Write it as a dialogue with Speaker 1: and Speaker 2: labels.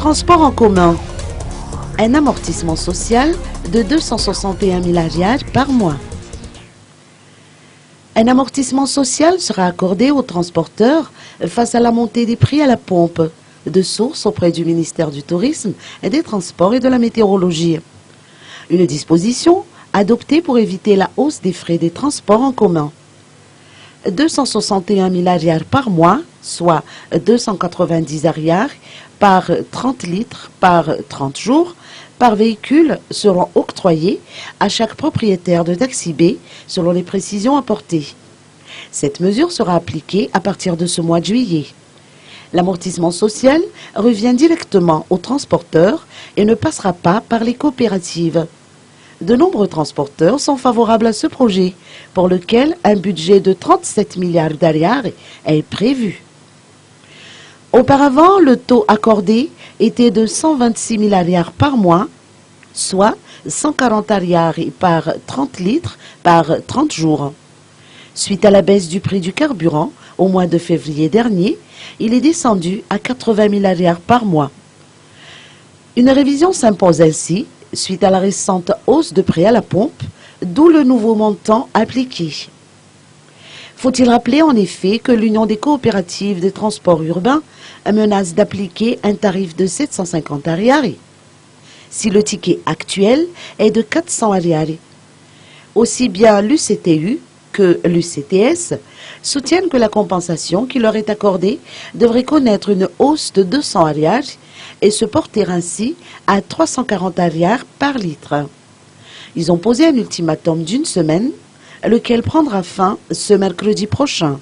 Speaker 1: transport en commun. Un amortissement social de 261 000 ariary par mois. Un amortissement social sera accordé aux transporteurs face à la montée des prix à la pompe, de source auprès du ministère du Tourisme, des Transports et de la Météorologie. Une disposition adoptée pour éviter la hausse des frais des transports en commun. 261 000 ariary par mois, soit 290 ariary par 30 litres par 30 jours, par véhicule seront octroyés à chaque propriétaire de taxi B selon les précisions apportées. Cette mesure sera appliquée à partir de ce mois de juillet. L'amortissement social revient directement aux transporteurs et ne passera pas par les coopératives. De nombreux transporteurs sont favorables à ce projet, pour lequel un budget de 37 milliards d'ariary est prévu. Auparavant, le taux accordé était de 126 000 ariary par mois, soit 140 ariary par 30 litres par 30 jours. Suite à la baisse du prix du carburant au mois de février dernier, il est descendu à 80 000 ariary par mois. Une révision s'impose ainsi, suite à la récente hausse de prix à la pompe, d'où le nouveau montant appliqué. Faut-il rappeler en effet que l'Union des coopératives de transport urbain menace d'appliquer un tarif de 750 ariary, si le ticket actuel est de 400 ariary. Aussi bien l'UCTU que l'UCTS soutiennent que la compensation qui leur est accordée devrait connaître une hausse de 200 ariary et se porter ainsi à 340 ariary par litre. Ils ont posé un ultimatum d'une semaine, lequel prendra fin ce mercredi prochain.